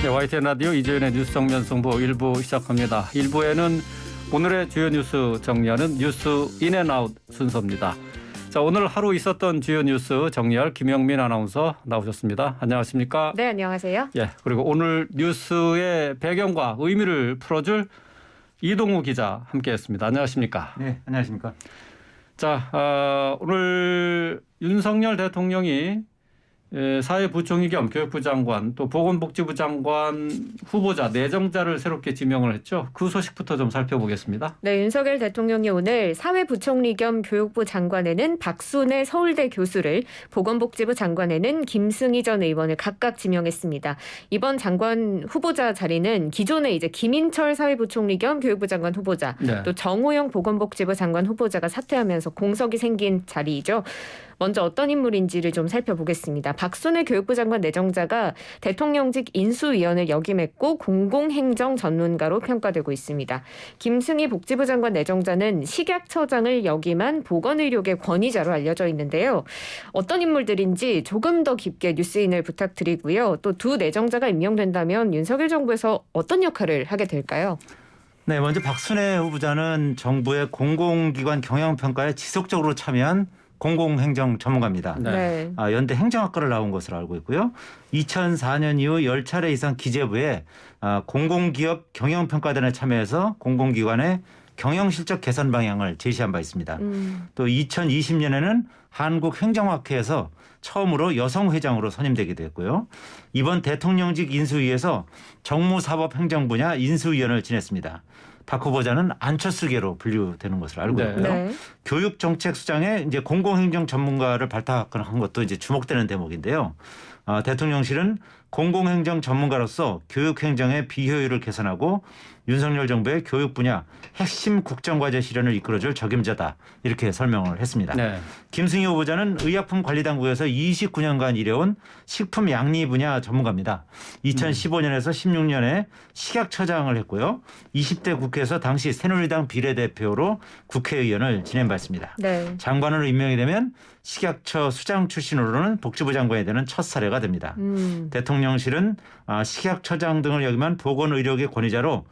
네, YTN 라디오 이재현의 뉴스 정면 승부 1부 시작합니다. 1부에는 오늘의 주요 뉴스 정리하는 뉴스 인앤아웃 순서입니다. 자, 오늘 하루 있었던 주요 뉴스 정리할 김영민 아나운서 나오셨습니다. 안녕하십니까? 네, 안녕하세요. 예, 그리고 오늘 뉴스의 배경과 의미를 풀어줄 이동우 기자 함께했습니다. 안녕하십니까? 네, 안녕하십니까? 자, 오늘 윤석열 대통령이 사회부총리 겸 교육부 장관 또 보건복지부 장관 후보자 내정자를 새롭게 지명을 했죠. 그 소식부터 좀 살펴보겠습니다. 네, 윤석열 대통령이 오늘 사회부총리 겸 교육부 장관에는 박순애 서울대 교수를, 보건복지부 장관에는 김승희 전 의원을 각각 지명했습니다. 이번 장관 후보자 자리는 기존에 이제 김인철 사회부총리 겸 교육부 장관 후보자, 네. 또 정호영 보건복지부 장관 후보자가 사퇴하면서 공석이 생긴 자리이죠. 먼저 어떤 인물인지를 좀 살펴보겠습니다. 박순애 교육부 장관 내정자가 대통령직 인수위원을 역임했고 공공행정 전문가로 평가되고 있습니다. 김승희 복지부 장관 내정자는 식약처장을 역임한 보건의료계 권위자로 알려져 있는데요. 어떤 인물들인지 조금 더 깊게 뉴스인을 부탁드리고요. 또 두 내정자가 임명된다면 윤석열 정부에서 어떤 역할을 하게 될까요? 네, 먼저 박순애 후보자는 정부의 공공기관 경영평가에 지속적으로 참여한 공공행정 전문가입니다. 네. 연대 행정학과를 나온 것으로 알고 있고요. 2004년 이후 10차례 이상 기재부에 공공기업 경영평가단에 참여해서 공공기관의 경영실적 개선 방향을 제시한 바 있습니다. 또 2020년에는 한국행정학회에서 처음으로 여성 회장으로 선임되기도 했고요. 이번 대통령직 인수위에서 정무사법행정 분야 인수위원을 지냈습니다. 박 후보자는 안철수계로 분류되는 것으로 알고 네. 있고요. 네. 교육정책수장에 이제 공공행정 전문가를 발탁한 것도 이제 주목되는 대목인데요. 대통령실은 공공행정 전문가로서 교육행정의 비효율을 개선하고 윤석열 정부의 교육 분야 핵심 국정과제 실현을 이끌어줄 적임자다, 이렇게 설명을 했습니다. 네. 김승희 후보자는 의약품관리당국에서 29년간 일해온 식품 양리 분야 전문가입니다. 2015년에서 16년에 식약처장을 했고요. 20대 국회에서 당시 새누리당 비례대표로 국회의원을 지낸 바 있습니다. 네. 장관으로 임명이 되면 식약처 수장 출신으로는 복지부 장관이 되는 첫 사례가 됩니다. 대통령실은 식약처장 등을 역임한 보건의료계 권위자로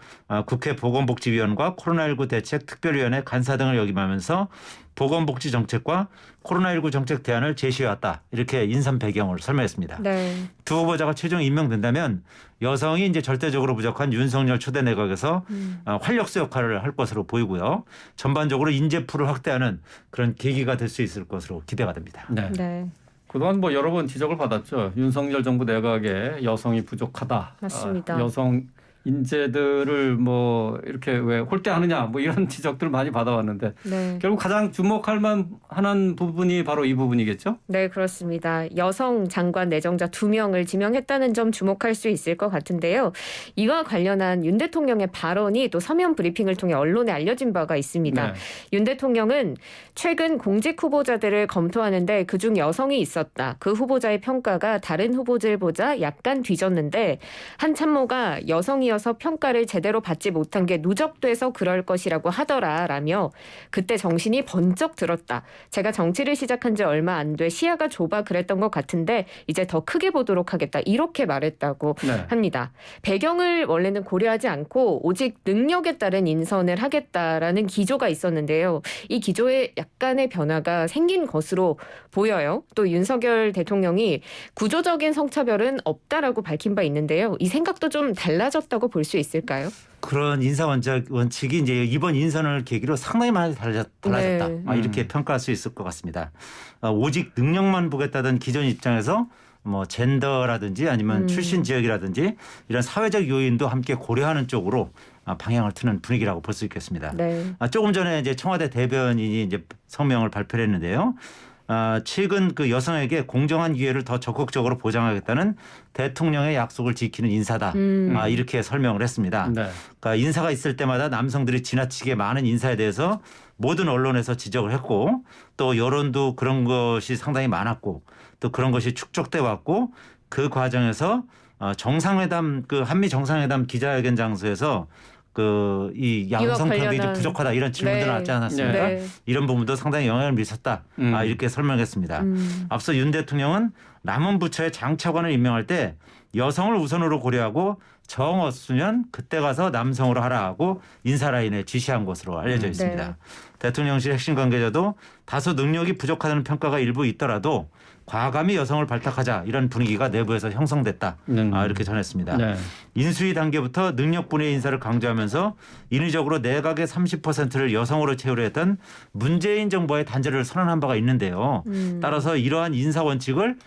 국회 보건복지위원과 코로나19 대책 특별위원회 간사 등을 역임하면서 보건복지 정책과 코로나19 정책 대안을 제시해왔다, 이렇게 인선 배경을 설명했습니다. 네. 두 후보자가 최종 임명된다면 여성이 이제 절대적으로 부족한 윤석열 초대 내각에서 활력소 역할을 할 것으로 보이고요. 전반적으로 인재풀을 확대하는 그런 계기가 될 수 있을 것으로 기대가 됩니다. 네. 네. 그동안 뭐 여러 번 지적을 받았죠. 윤석열 정부 내각에 여성이 부족하다. 맞습니다. 여성 인재들을 뭐 이렇게 왜 홀대하느냐 뭐 이런 지적들을 많이 받아왔는데 네. 결국 가장 주목할 만한 부분이 바로 이 부분이겠죠? 네, 그렇습니다. 여성 장관 내정자 2명을 지명했다는 점 주목할 수 있을 것 같은데요. 이와 관련한 윤 대통령의 발언이 또 서면 브리핑을 통해 언론에 알려진 바가 있습니다. 네. 윤 대통령은 최근 공직 후보자들을 검토하는데 그중 여성이 있었다. 그 후보자의 평가가 다른 후보들보다 약간 뒤졌는데 한 참모가 여성이어서 평가를 제대로 받지 못한 게 누적돼서 그럴 것이라고 하더라라며 그때 정신이 번쩍 들었다. 제가 정치를 시작한 지 얼마 안 돼 시야가 좁아 그랬던 것 같은데 이제 더 크게 보도록 하겠다, 이렇게 말했다고 네. 합니다. 배경을 원래는 고려하지 않고 오직 능력에 따른 인선을 하겠다라는 기조가 있었는데요. 이 기조에 약간의 변화가 생긴 것으로 보여요. 또 윤석열 대통령이 구조적인 성차별은 없다라고 밝힌 바 있는데요. 이 생각도 좀 달라졌다고 볼 수 있을까요? 그런 인사 원칙이 이제 이번 인선을 계기로 상당히 많이 달라졌다. 네. 이렇게 평가할 수 있을 것 같습니다. 오직 능력만 보겠다던 기존 입장에서 뭐 젠더라든지 아니면 출신 지역이라든지 이런 사회적 요인도 함께 고려하는 쪽으로 방향을 트는 분위기라고 볼 수 있겠습니다. 네. 조금 전에 이제 청와대 대변인이 이제 성명을 발표했는데요. 최근 그 여성에게 공정한 기회를 더 적극적으로 보장하겠다는 대통령의 약속을 지키는 인사다. 이렇게 설명을 했습니다. 네. 그러니까 인사가 있을 때마다 남성들이 지나치게 많은 인사에 대해서 모든 언론에서 지적을 했고 또 여론도 그런 것이 상당히 많았고 또 그런 것이 축적돼 왔고 그 과정에서 정상회담 그 한미 정상회담 기자회견 장소에서 이 양성평등이 좀 관련한- 부족하다 이런 질문들 네. 나왔지 않았습니까? 네. 이런 부분도 상당히 영향을 미쳤다. 이렇게 설명했습니다. 앞서 윤 대통령은 남은 부처의 장차관을 임명할 때 여성을 우선으로 고려하고 정 없으면 그때 가서 남성으로 하라 하고 인사라인에 지시한 것으로 알려져 있습니다. 네. 대통령실 핵심 관계자도 다소 능력이 부족하다는 평가가 일부 있더라도 과감히 여성을 발탁하자 이런 분위기가 내부에서 형성됐다. 이렇게 전했습니다. 네. 인수위 단계부터 능력분의 인사를 강조하면서 인위적으로 내각의 30%를 여성으로 채우려 했던 문재인 정부의 단죄를 선언한 바가 있는데요. 따라서 이러한 인사 원칙을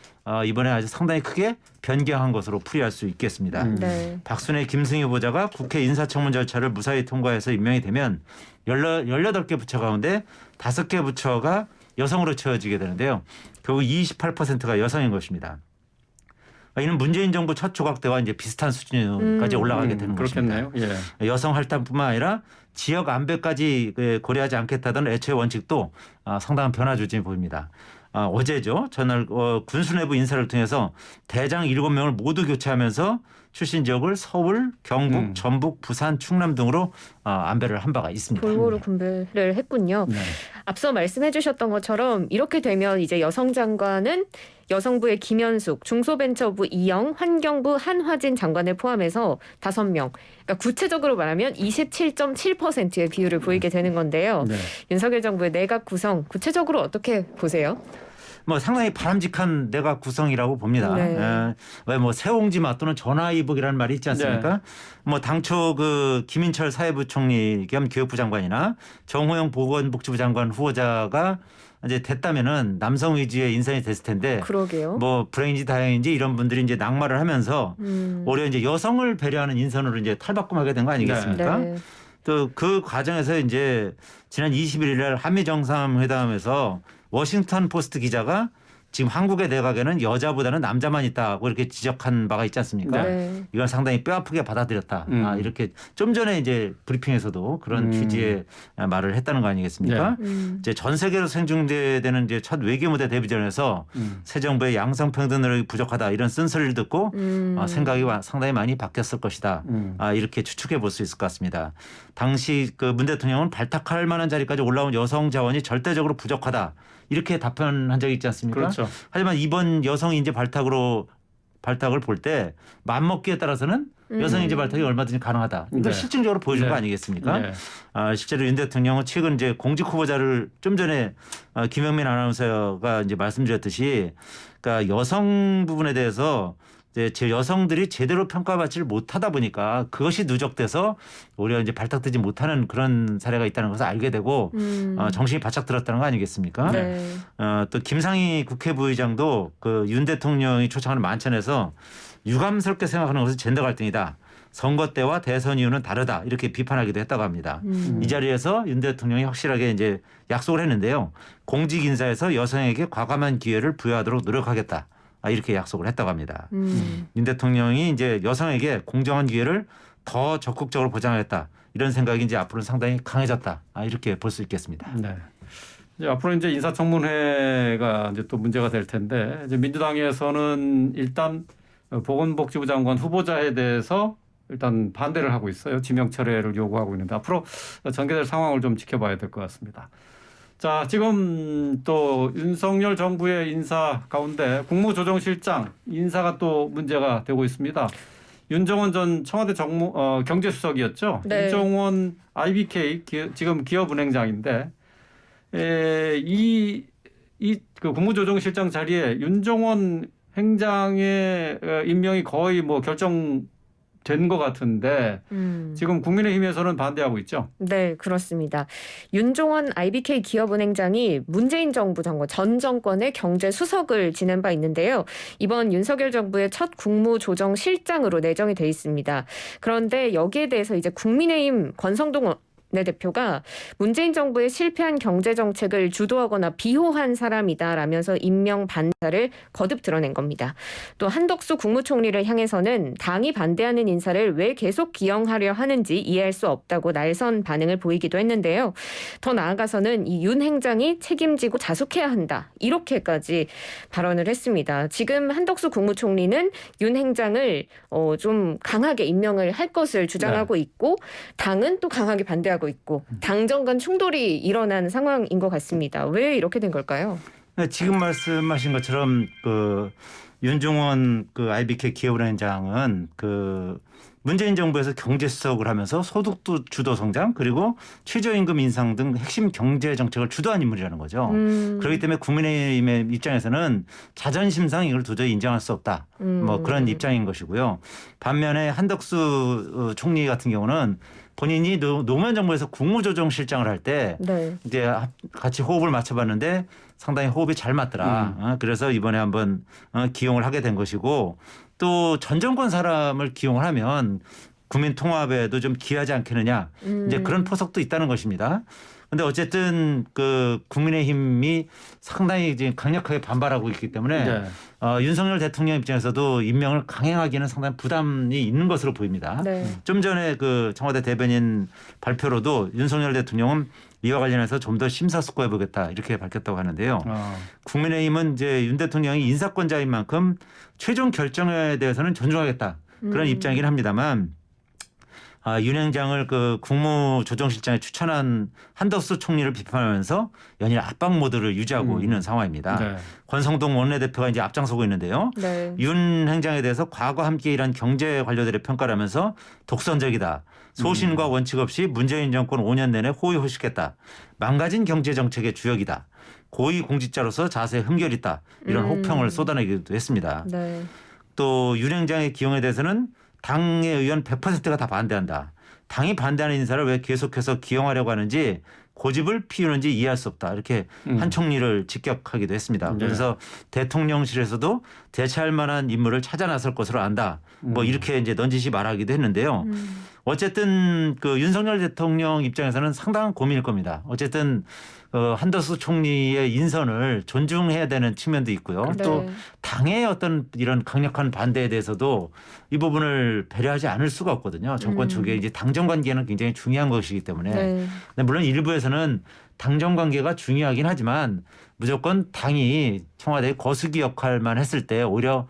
이번에 아주 상당히 크게 변경한 것으로 풀이할 수 있겠습니다. 네. 박순애 김승희 후보자가 국회 인사청문 절차를 무사히 통과해서 임명이 되면 18개 부처 가운데 5개 부처가 여성으로 채워지게 되는데요. 결국 28%가 여성인 것입니다. 이는 문재인 정부 첫 조각 때와 이제 비슷한 수준까지 올라가게 되는 것입니다. 그렇겠네요. 예. 여성 할당뿐만 아니라 지역 안배까지 고려하지 않겠다던 애초의 원칙도 상당한 변화 조짐이 보입니다. 어제죠. 전날 군수 내부 인사를 통해서 대장 7명을 모두 교체하면서 출신 지역을 서울, 경북, 전북, 부산, 충남 등으로 안배를 한 바가 있습니다. 골고루 분배를 했군요. 네. 앞서 말씀해 주셨던 것처럼 이렇게 되면 이제 여성 장관은 여성부의 김현숙, 중소벤처부 이영, 환경부 한화진 장관을 포함해서 5명. 그러니까 구체적으로 말하면 27.7%의 비율을 보이게 되는 건데요. 네. 윤석열 정부의 내각 구성 구체적으로 어떻게 보세요? 상당히 바람직한 내각 구성이라고 봅니다. 네. 왜 새옹지마 또는 전화이복이라는 말이 있지 않습니까? 당초 김인철 사회부총리 겸 교육부 장관이나 정호영 보건복지부 장관 후보자가 이제 됐다면은 남성 위주의 인선이 됐을 텐데. 그러게요. 불행인지 다행인지 이런 분들이 이제 낙마를 하면서 오히려 이제 여성을 배려하는 인선으로 이제 탈바꿈하게 된 거 아니겠습니까? 네. 또 그 과정에서 이제 지난 21일 날 한미 정상회담에서 워싱턴 포스트 기자가 지금 한국의 내각에는 여자보다는 남자만 있다고 이렇게 지적한 바가 있지 않습니까? 네. 이건 상당히 뼈아프게 받아들였다. 이렇게 좀 전에 이제 브리핑에서도 그런 취지의 말을 했다는 거 아니겠습니까? 이제 전 세계로 생중계되는 이제 첫 외교 무대 데뷔전에서 새 정부의 양성평등 노력이 부족하다 이런 쓴소리를 듣고 생각이 상당히 많이 바뀌었을 것이다. 이렇게 추측해 볼 수 있을 것 같습니다. 당시 문 대통령은 발탁할 만한 자리까지 올라온 여성 자원이 절대적으로 부족하다. 이렇게 답변한 적이 있지 않습니까? 그렇죠. 하지만 이번 여성 인재 발탁을 볼 때 맘먹기에 따라서는 여성 인재 발탁이 얼마든지 가능하다. 이걸 네. 실증적으로 보여준 네. 거 아니겠습니까? 네. 실제로 윤 대통령은 최근 이제 공직 후보자를 좀 전에 김영민 아나운서가 이제 말씀드렸듯이, 그러니까 여성 부분에 대해서 제 여성들이 제대로 평가받지를 못하다 보니까 그것이 누적돼서 오히려 이제 발탁되지 못하는 그런 사례가 있다는 것을 알게 되고 정신이 바짝 들었다는 거 아니겠습니까? 네. 또 김상희 국회부의장도 윤 대통령이 초청하는 만찬에서 유감스럽게 생각하는 것은 젠더 갈등이다. 선거 때와 대선 이후는 다르다. 이렇게 비판하기도 했다고 합니다. 이 자리에서 윤 대통령이 확실하게 이제 약속을 했는데요. 공직 인사에서 여성에게 과감한 기회를 부여하도록 노력하겠다. 이렇게 약속을 했다고 합니다. 윤 대통령이 이제 여성에게 공정한 기회를 더 적극적으로 보장하겠다. 이런 생각이 이제 앞으로는 상당히 강해졌다. 이렇게 볼 수 있겠습니다. 네. 이제 앞으로 이제 인사청문회가 이제 또 문제가 될 텐데, 이제 민주당에서는 일단 보건복지부 장관 후보자에 대해서 일단 반대를 하고 있어요. 지명 철회를 요구하고 있는데 앞으로 전개될 상황을 좀 지켜봐야 될 것 같습니다. 자, 지금 또 윤석열 정부의 인사 가운데 국무조정실장 인사가 또 문제가 되고 있습니다. 윤정원 전 청와대 경제수석이었죠. 네. 윤정원 IBK 지금 기업은행장인데 그 국무조정실장 자리에 윤정원 행장의 임명이 거의 결정된 것 같은데 지금 국민의힘에서는 반대하고 있죠. 네, 그렇습니다. 윤종원 IBK 기업은행장이 문재인 정부 전 정권의 경제수석을 지낸 바 있는데요. 이번 윤석열 정부의 첫 국무조정실장으로 내정이 돼 있습니다. 그런데 여기에 대해서 이제 국민의힘 권성동 원내대표가 문재인 정부의 실패한 경제 정책을 주도하거나 비호한 사람이다라면서 임명 반대를 거듭 드러낸 겁니다. 또 한덕수 국무총리를 향해서는 당이 반대하는 인사를 왜 계속 기용하려 하는지 이해할 수 없다고 날선 반응을 보이기도 했는데요. 더 나아가서는 이 윤 행장이 책임지고 자숙해야 한다. 이렇게까지 발언을 했습니다. 지금 한덕수 국무총리는 윤 행장을 좀 강하게 임명을 할 것을 주장하고 있고 당은 또 강하게 반대하고 있고 당정 간 충돌이 일어난 상황인 것 같습니다. 왜 이렇게 된 걸까요? 네, 지금 말씀하신 것처럼 그 윤종원 그 IBK 기업은행장은 그 문재인 정부에서 경제수석을 하면서 소득도 주도 성장 그리고 최저임금 인상 등 핵심 경제 정책을 주도한 인물이라는 거죠. 그렇기 때문에 국민의힘의 입장에서는 자존심상 이걸 도저히 인정할 수 없다. 뭐 그런 입장인 것이고요. 반면에 한덕수 총리 같은 경우는 본인이 노무현 정부에서 국무조정실장을 할 때 네. 이제 같이 호흡을 맞춰봤는데 상당히 호흡이 잘 맞더라. 그래서 이번에 한번 기용을 하게 된 것이고 또 전 정권 사람을 기용을 하면 국민 통합에도 좀 기하지 않겠느냐. 이제 그런 포석도 있다는 것입니다. 근데 어쨌든 그 국민의힘이 상당히 이제 강력하게 반발하고 있기 때문에 네. 윤석열 대통령 입장에서도 임명을 강행하기는 상당히 부담이 있는 것으로 보입니다. 네. 좀 전에 그 청와대 대변인 발표로도 윤석열 대통령은 이와 관련해서 좀 더 심사숙고해 보겠다 이렇게 밝혔다고 하는데요. 국민의힘은 이제 윤 대통령이 인사권자인 만큼 최종 결정에 대해서는 존중하겠다 그런 입장이긴 합니다만 윤 행장을 그 국무조정실장에 추천한 한덕수 총리를 비판하면서 연일 압박 모드를 유지하고 있는 상황입니다. 네. 권성동 원내대표가 이제 앞장서고 있는데요. 네. 윤 행장에 대해서 과거 함께 일한 경제 관료들의 평가를 하면서 독선적이다. 소신과 원칙 없이 문재인 정권 5년 내내 호의호식했다. 망가진 경제정책의 주역이다. 고위공직자로서 자세에 흠결 있다. 이런 혹평을 쏟아내기도 했습니다. 네. 또 윤 행장의 기용에 대해서는 당의 의원 100%가 다 반대한다. 당이 반대하는 인사를 왜 계속해서 기용하려고 하는지 고집을 피우는지 이해할 수 없다. 이렇게 한 총리를 직격하기도 했습니다. 네. 그래서 대통령실에서도 대체할 만한 인물을 찾아 나설 것으로 안다. 뭐 이렇게 이제 넌지시 말하기도 했는데요. 어쨌든 그 윤석열 대통령 입장에서는 상당한 고민일 겁니다. 어쨌든 한덕수 총리의 인선을 존중해야 되는 측면도 있고요. 네. 또 당의 어떤 이런 강력한 반대에 대해서도 이 부분을 배려하지 않을 수가 없거든요. 정권 측에 이제 당정 관계는 굉장히 중요한 것이기 때문에. 네. 근데 물론 일부에서는 당정 관계가 중요하긴 하지만 무조건 당이 청와대의 거수기 역할만 했을 때 오히려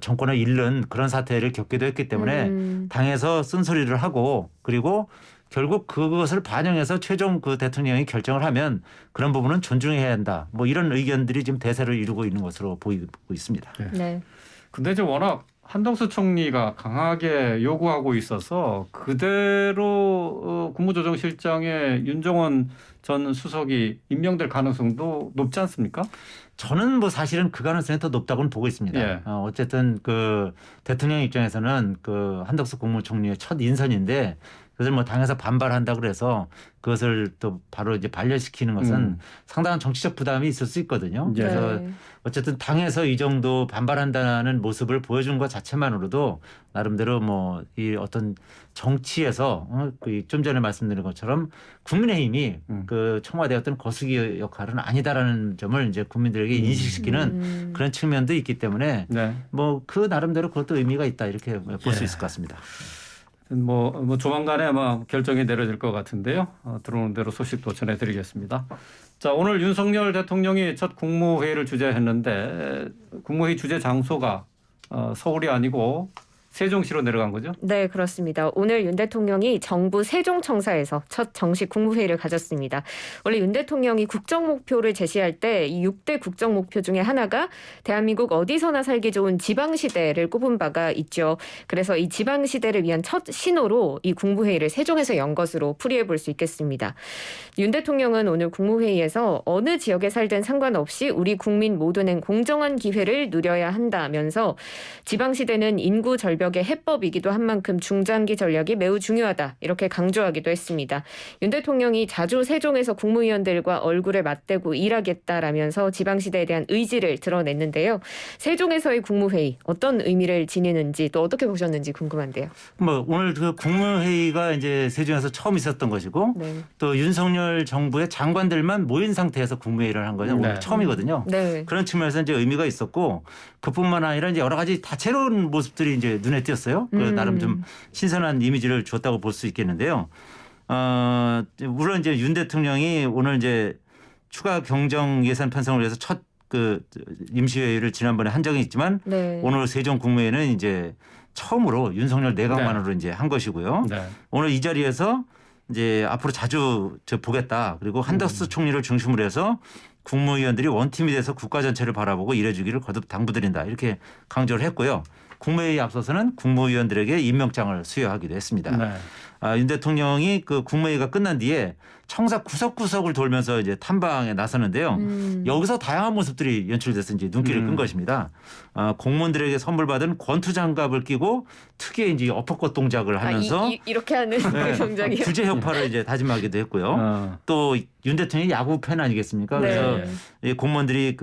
정권을 잃는 그런 사태를 겪기도 했기 때문에 당에서 쓴소리를 하고 그리고 결국 그것을 반영해서 최종 그 대통령이 결정을 하면 그런 부분은 존중해야 한다. 뭐 이런 의견들이 지금 대세를 이루고 있는 것으로 보이고 있습니다. 네. 근데 이제 워낙 한덕수 총리가 강하게 요구하고 있어서 그대로 국무조정실장에 윤종원 전 수석이 임명될 가능성도 높지 않습니까? 저는 뭐 사실은 그 가능성이 더 높다고는 보고 있습니다. 예. 어쨌든 그 대통령 입장에서는 그 한덕수 국무총리의 첫 인선인데 그것을 뭐 당에서 반발한다 그래서 그것을 또 바로 이제 반려시키는 것은 상당한 정치적 부담이 있을 수 있거든요. 예. 그래서 네. 어쨌든 당에서 이 정도 반발한다는 모습을 보여준 것 자체만으로도 나름대로 뭐 이 어떤 정치에서 좀 전에 말씀드린 것처럼 국민의힘이 그 청와대 어떤 거수기 역할은 아니다라는 점을 이제 국민들에게 인식시키는 그런 측면도 있기 때문에 네. 뭐 그 나름대로 그것도 의미가 있다 이렇게 볼 수 있을 것 같습니다. 뭐 조만간에 아마 결정이 내려질 것 같은데요. 들어오는 대로 소식도 전해드리겠습니다. 자, 오늘 윤석열 대통령이 첫 국무회의를 주재했는데 국무회의 주재 장소가 서울이 아니고 세종시로 내려간 거죠? 네, 그렇습니다. 오늘 윤 대통령이 정부 세종청사에서 첫 정식 국무회의를 가졌습니다. 원래 윤 대통령이 국정 목표를 제시할 때 이 6대 국정 목표 중에 하나가 대한민국 어디서나 살기 좋은 지방시대를 꼽은 바가 있죠. 그래서 이 지방시대를 위한 첫 신호로 이 국무회의를 세종에서 연 것으로 풀이해 볼 수 있겠습니다. 윤 대통령은 오늘 국무회의에서 어느 지역에 살든 상관없이 우리 국민 모두는 공정한 기회를 누려야 한다면서 지방시대는 인구 절벽 절벽의 해법이기도 한 만큼 중장기 전략이 매우 중요하다 이렇게 강조하기도 했습니다. 윤 대통령이 자주 세종에서 국무위원들과 얼굴에 맞대고 일하겠다라면서 지방시대에 대한 의지를 드러냈는데요. 세종에서의 국무회의 어떤 의미를 지니는지 또 어떻게 보셨는지 궁금한데요. 뭐 오늘 그 국무회의가 이제 세종에서 처음 있었던 것이고 네. 또 윤석열 정부의 장관들만 모인 상태에서 국무회의를 한 거죠. 오늘 네. 처음이거든요. 네. 그런 측면에서 이제 의미가 있었고 그뿐만 아니라 이제 여러 가지 다채로운 모습들이 이제 눈에 띄었어요. 그 나름 좀 신선한 이미지를 줬다고 볼 수 있겠는데요. 물론 이제 윤 대통령이 오늘 이제 추가 경정 예산 편성을 위해서 첫 그 임시회의를 지난번에 한 적이 있지만 네. 오늘 세종 국무회의는 이제 처음으로 윤석열 내각만으로 이제 한 것이고요. 네. 오늘 이 자리에서 이제 앞으로 자주 보겠다. 그리고 한덕수 총리를 중심으로 해서 국무위원들이 원팀이 돼서 국가 전체를 바라보고 일해주기를 거듭 당부드린다. 이렇게 강조를 했고요. 국무회의에 앞서서는 국무위원들에게 임명장을 수여하기도 했습니다. 네. 윤 대통령이 그 국무회의가 끝난 뒤에 청사 구석구석을 돌면서 이제 탐방에 나서는데요. 여기서 다양한 모습들이 연출돼서 이제 눈길을 끈 것입니다. 공무원들에게 선물 받은 권투 장갑을 끼고 특유의 이제 어퍼컷 동작을 하면서 이렇게 하는 네, 동작이요. 구제 혁파를 이제 다짐하기도 했고요. 또 윤 대통령이 야구 팬 아니겠습니까? 네. 그래서 이 공무원들이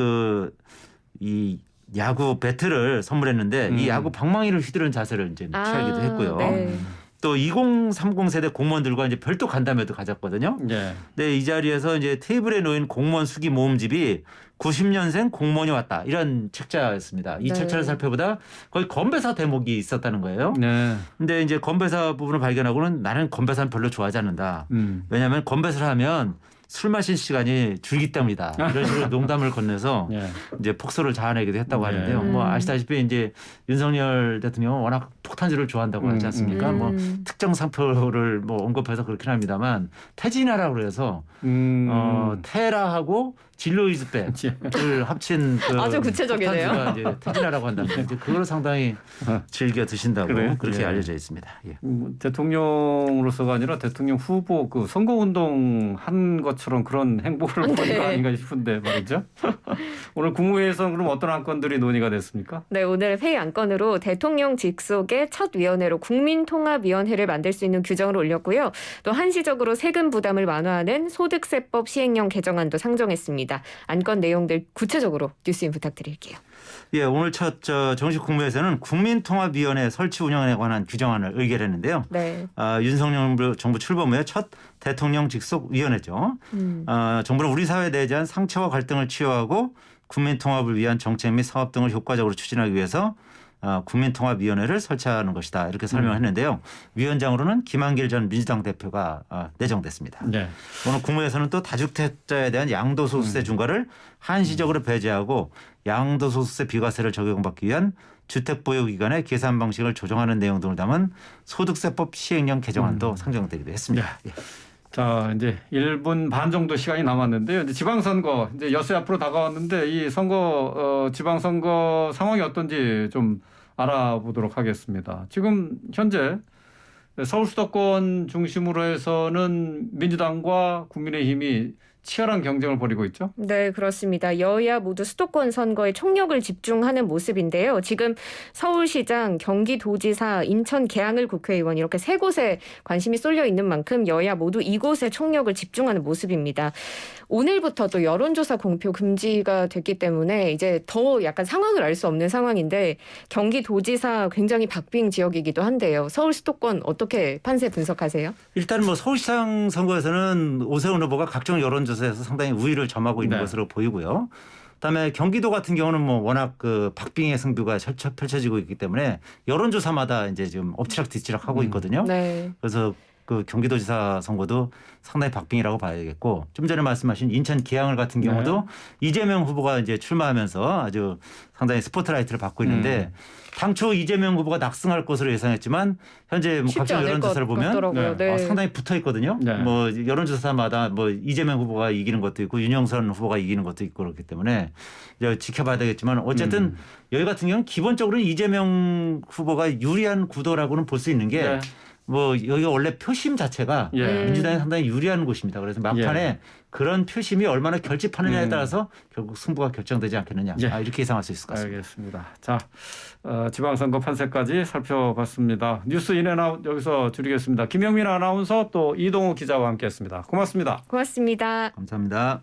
이 야구 배트를 선물했는데 이 야구 방망이를 휘두르는 자세를 이제 취하기도 했고요. 네. 또 2030 세대 공무원들과 이제 별도 간담회도 가졌거든요. 네. 네, 이 자리에서 이제 테이블에 놓인 공무원 수기 모음집이 90년생 공무원이 왔다 이런 책자였습니다. 이 네. 책자를 살펴보다 거의 건배사 대목이 있었다는 거예요. 네. 근데 이제 건배사 부분을 발견하고는 나는 건배사는 별로 좋아하지 않는다. 왜냐하면 건배사를 하면 술 마실 시간이 줄기 때문이다. 이런 식으로 농담을 건네서 네. 이제 폭소를 자아내기도 했다고 네. 하는데요. 뭐 아시다시피 이제 윤석열 대통령은 워낙 폭탄주를 좋아한다고 하지 않습니까? 뭐 특정 상표를 뭐 언급해서 그렇긴 합니다만 태진아라고 그래서 테라하고 진로이즈백을 합친 그 아주 구체적이네요. 폭탄주가 이제 태진아라고 한다는 거죠. 그걸 상당히 즐겨 드신다고 그래요? 그렇게 예. 알려져 있습니다. 예. 대통령으로서가 아니라 대통령 후보 그 선거운동 한 것처럼 그런 행보를 보인 거 아닌가 싶은데 말이죠. 오늘 국무회의에서 그럼 어떤 안건들이 논의가 됐습니까? 네, 오늘 회의 안건으로 대통령 직속의 첫 위원회로 국민통합위원회를 만들 수 있는 규정을 올렸고요. 또 한시적으로 세금 부담을 완화하는 소득세법 시행령 개정안도 상정했습니다. 안건 내용들 구체적으로 뉴스인 부탁드릴게요. 예, 오늘 첫 정식 국무회에서는 국민통합위원회 설치 운영에 관한 규정안을 의결했는데요. 네. 윤석열 정부 출범 후에 첫 대통령 직속 위원회죠. 정부는 우리 사회에 대한 상처와 갈등을 치유하고 국민통합을 위한 정책 및 사업 등을 효과적으로 추진하기 위해서 국민통합위원회를 설치하는 것이다. 이렇게 설명했는데요. 위원장으로는 김한길 전 민주당 대표가 내정됐습니다. 네. 오늘 국무회에서는 또 다주택자에 대한 양도소득세 중과를 한시적으로 배제하고 양도소득세 비과세를 적용받기 위한 주택보유기간의 계산 방식을 조정하는 내용 등을 담은 소득세법 시행령 개정안도 상정되기도 했습니다. 예. 자, 이제 1분 반 정도 시간이 남았는데요. 이제 지방선거 이제 엿새 앞으로 다가왔는데 이 선거 지방선거 상황이 어떤지 좀 알아보도록 하겠습니다. 지금 현재 서울 수도권 중심으로 해서는 민주당과 국민의힘이 치열한 경쟁을 벌이고 있죠. 네, 그렇습니다. 여야 모두 수도권 선거에 총력을 집중하는 모습인데요. 지금 서울시장, 경기도지사, 인천 계양을 국회의원 이렇게 세 곳에 관심이 쏠려 있는 만큼 여야 모두 이곳에 총력을 집중하는 모습입니다. 오늘부터 또 여론조사 공표 금지가 됐기 때문에 이제 더 약간 상황을 알 수 없는 상황인데 경기도지사 굉장히 박빙 지역이기도 한데요. 서울 수도권 어떻게 판세 분석하세요? 일단 뭐 서울시장 선거에서는 오세훈 후보가 각종 여론조사에서 상당히 우위를 점하고 있는 네. 것으로 보이고요. 그다음에 경기도 같은 경우는 뭐 워낙 그 박빙의 승부가 펼쳐지고 있기 때문에 여론조사마다 이제 지금 엎치락뒤치락 하고 있거든요. 네. 그래서 그 경기도지사 선거도 상당히 박빙이라고 봐야겠고 좀 전에 말씀하신 인천 계양을 같은 경우도 이재명 후보가 이제 출마하면서 아주 상당히 스포트라이트를 받고 있는데 당초 이재명 후보가 낙승할 것으로 예상했지만 현재 뭐 쉽지 각종 않을 여론조사를 것 보면 같더라고요. 네. 상당히 붙어 있거든요. 네. 뭐 여론조사마다 뭐 이재명 후보가 이기는 것도 있고 윤영선 후보가 이기는 것도 있고 그렇기 때문에 이제 지켜봐야 되겠지만 어쨌든 여기 같은 경우는 기본적으로 이재명 후보가 유리한 구도라고는 볼 수 있는 게 네. 뭐 여기가 원래 표심 자체가 예. 민주당이 상당히 유리한 곳입니다. 그래서 막판에 그런 표심이 얼마나 결집하느냐에 따라서 결국 승부가 결정되지 않겠느냐. 예. 이렇게 예상할 수 있을 것 같습니다. 알겠습니다. 자, 지방선거 판세까지 살펴봤습니다. 뉴스 인앤아웃 여기서 줄이겠습니다. 김영민 아나운서 또 이동우 기자와 함께했습니다. 고맙습니다. 고맙습니다. 감사합니다.